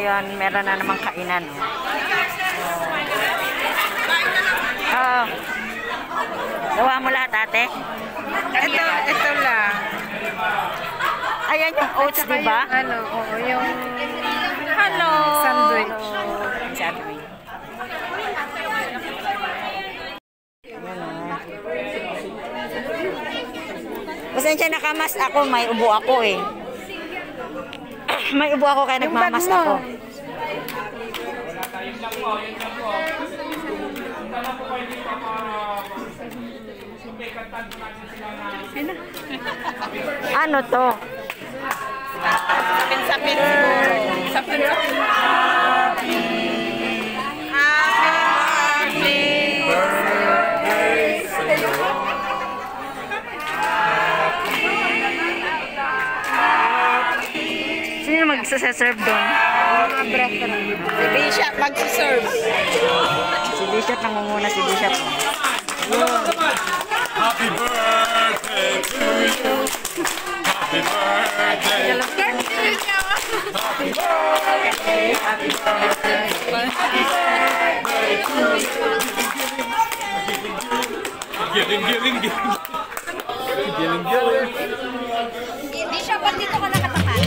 ngayon, meron na namang kainan. Oh. Gawa mo lahat, ate? Ito lang. Ayan yung oats, di ba? Yung hello. Sandwich. Sandwich. Pasensya nakamas ako, may ubo ako eh. May ubo ako kaya nagmamas ako. Ano to? Sapin-sapin. Sapin-sapin. Sino magsaserve doon? Si Bishop magsaserve. Si Bishop, nangunguna si Bishop. Happy birthday to you. Happy birthday. Happy birthday. Happy birthday. Happy birthday to you. Giling. Bishop, dito ka nakatakan.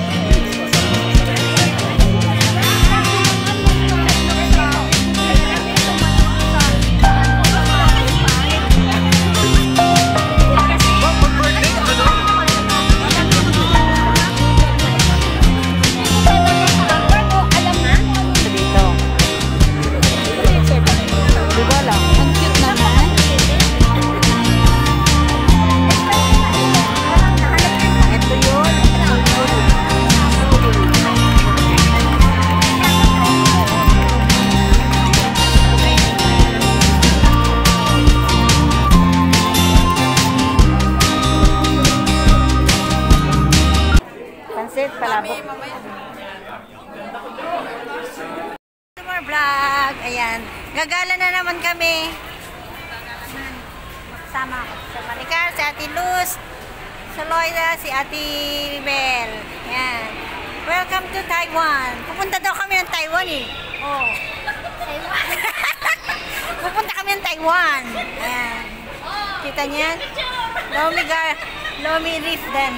Palabok. Summer vlog. Ayan. Gagala na naman kami. Sama ako. Si Maricar, si Ate Luz, si Loida, si Ate Bel. Ayan. Welcome to Taiwan. Pupunta daw kami ng Taiwan eh. Oh. Taiwan. Pupunta kami ng Taiwan. Ayan. Kita niyan? Lomi Reef din.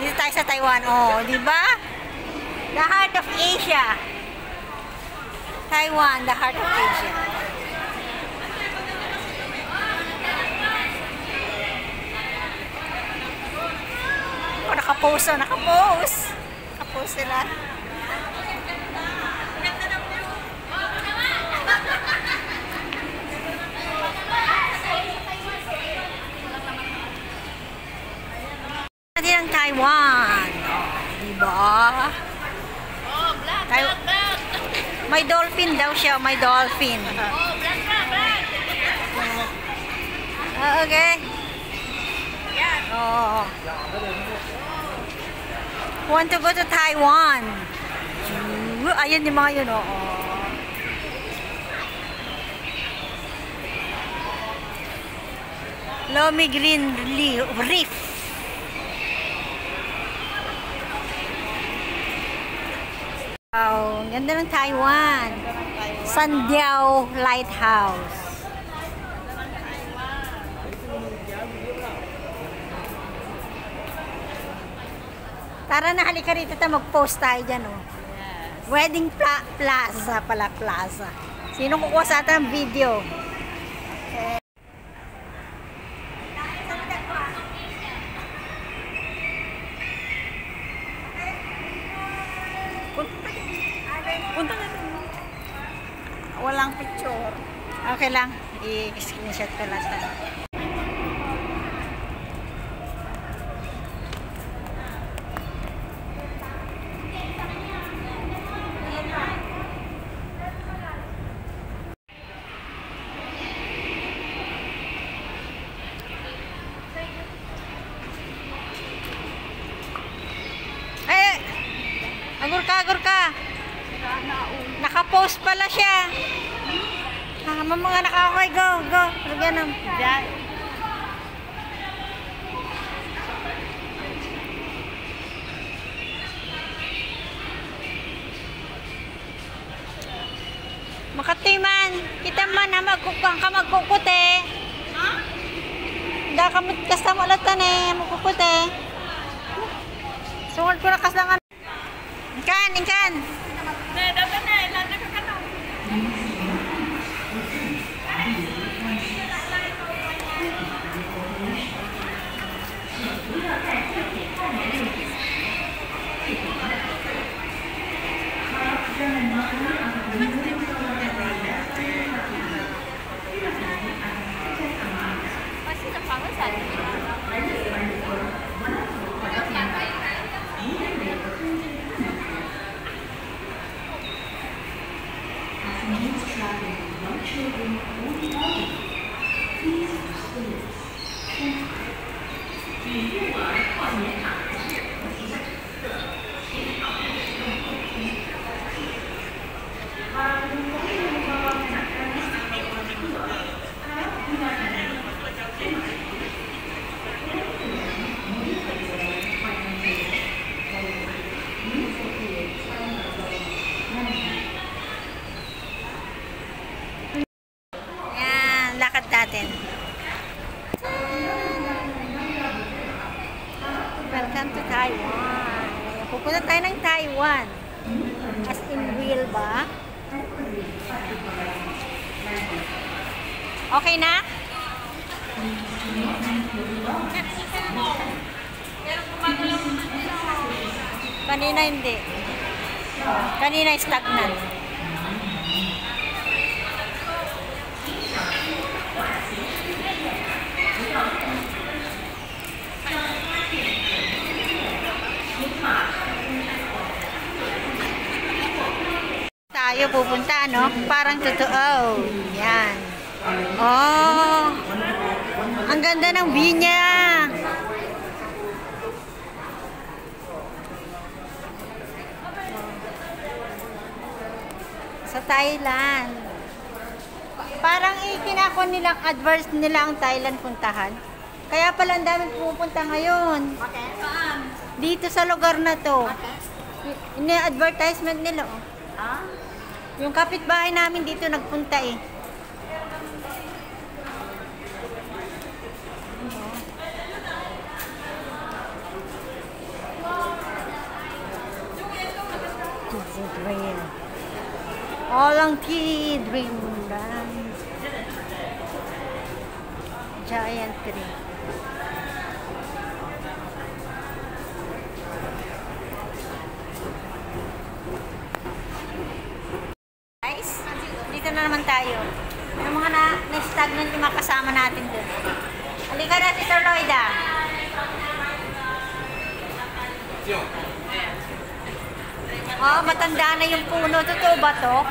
Dito tayo sa Taiwan. Oh, di ba? The heart of Asia. Taiwan, the heart of Asia. Oh, nakapose. Nakapose sila. Natin ang Taiwan. Diba? Oh, black. May dolphin daw siya. May dolphin. Oh, black. Okay. Yan. Oh. Want to go to Taiwan. Ayan yung mga yun. Oh. Lomi Green Reef. Wow, ganda ng Taiwan. Sandiao Lighthouse. Tara na, halika rito tayo mag-post tayo dyan. Oh. Yes. Wedding Plaza pala, plaza. Sino kukuha sa atin ng video? Okay. Punta na doon. Walang picture. Okay lang. I-screenshot ko lang. Agurka. Naka-post pala siya. Mga naka-okay, go. Ganun. Makatoy man. Kita man na magkukang ka magkukuti. Da kamot kasta mo latan eh. Magkukuti. Sungod ko na kaslangan. Inkan, inkan. Dapat na. Ilan na kakano. Pasti terpangasan. Yan, lakad natin. Welcome to Taiwan. Pupunta tayo ng Taiwan. As in real ba? Okay na? Kanina hindi. Kanina stagnant. Tayo pupunta, no? Parang totoo. Yan. Oh. Ang ganda ng view niya. Sa Thailand. Parang ikinakon nilang adverse nila ang Thailand puntahan. Kaya pala ang daming pupunta ngayon. Dito sa lugar na to. Ini-advertisement nila, oh. Yung kapitbahay namin dito nagpunta eh. Olang Tea Dreamland. Giant tree. Guys, dito na naman tayo. Yung mga na-stagnant yung mga kasama natin doon. Halika na, Sister Loida. Oh, matanda na yung puno. Totoo ba to?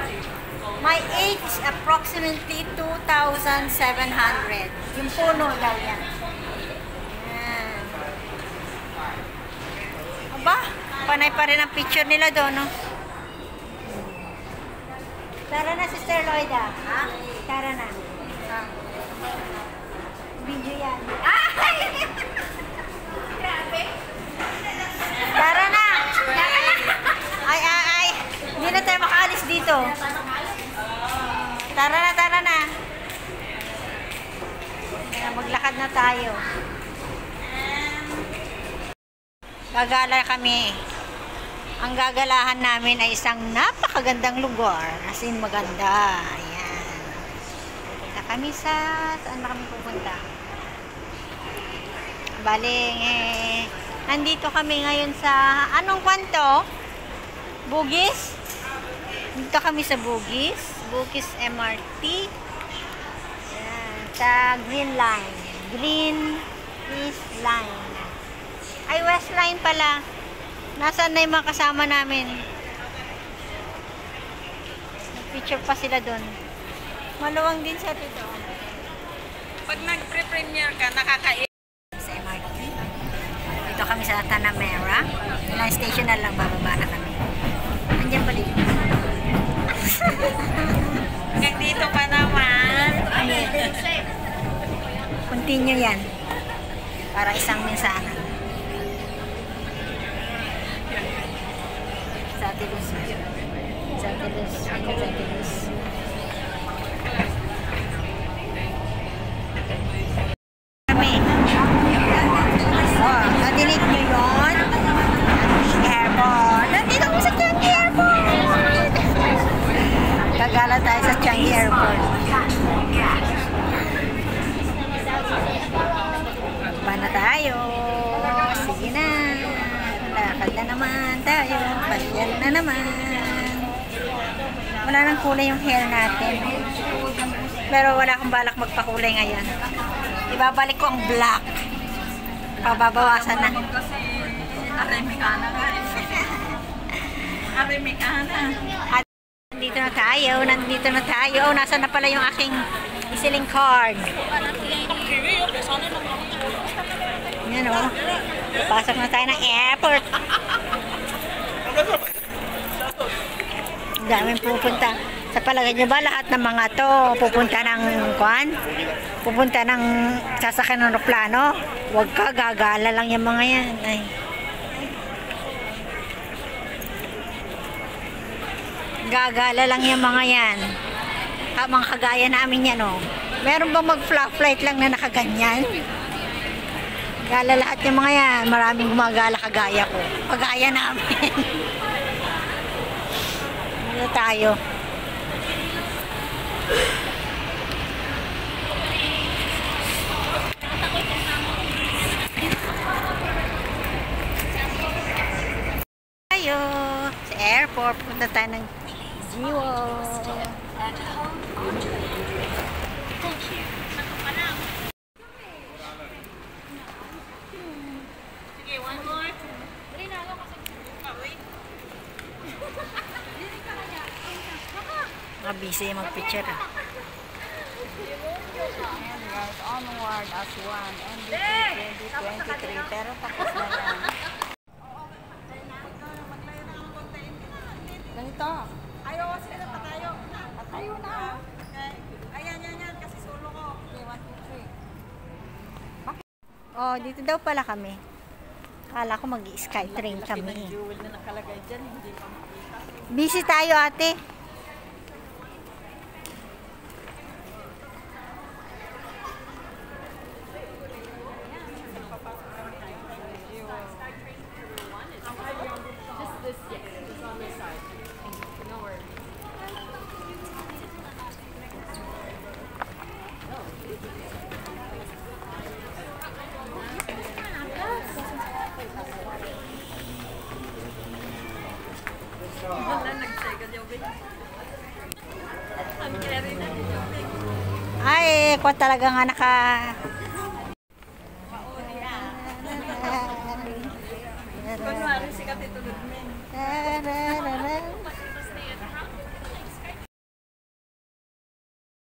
My age is approximately 2,700. Yung puno daw yan. Yan. Aba, panay pa rin ang picture nila doon, no? Tara na, Sister Loida. Ha? Tara na. Video yan. Ay! Grabe. Tara na! Ay. Hindi na tayo makaalis dito. Tara na. Maglakad na tayo. Gagala kami. Ang gagalahan namin ay isang napakagandang lugar. As in maganda. Ayan. Pupunta kami sa... Saan ba kami pupunta? Baling nandito kami ngayon sa... Anong kwanto? Bugis? Dito kami sa Bugis. Bugis MRT. Ayan. Sa Green Line. Green East Line. Ay, West Line pala. Nasaan na yung mga kasama namin? Nag-picture pa sila doon. Maluwang din siya dito. Pag nag-pre-premiere ka, nakakain. Sa MRT. Dito kami sa Tanamera. Ilang station na lang, bababa na kami. Andiyan pa dito. Hanggang dito pa naman. Continue yan. Para isang mensahe. Sa Tilus. naman tayo. Pasyal na naman. Wala nang kulay yung hair natin. Pero wala akong balak magpakulay ngayon. Ibabalik ko ang black. Pababawasan na. Kasi Aremicana nga eh. Aremicana. At nandito na tayo. Oh, nasa na pala yung aking isiling card. Yan o. Pasok na tayo ng airport. Daming pupunta. Sa palagay nyo ba lahat ng mga to pupunta ng kuan? Pupunta ng sasakyan ng aeroplano? Huwag ka, gagala lang yung mga yan. Ay. Gagala lang yung mga yan. Mga kagaya namin yan o. Meron bang mag-flat flight lang na nakaganyan? Gala lahat yung mga yan. Maraming gumagala kagaya ko. Kagaya namin. Dito tayo. Tayo sa airport. Punta tayo ng Jiwo. Sige, one more. Busy mag-picture. Onward as one. MVP 2023. Pero tapos na yan. Ganito. Ayaw kasi na patayo. Patayo na. Ayan, yan. Kasi solo ko. Okay, 1, 2, 3. Oh, dito daw pala kami. Kala ko mag-skytrain kami. Jewel na nakalagay dyan. Hindi pa makita. Busy tayo, ate. Ay, ko talaga nga naka... Kunwari si Katito Ludmen.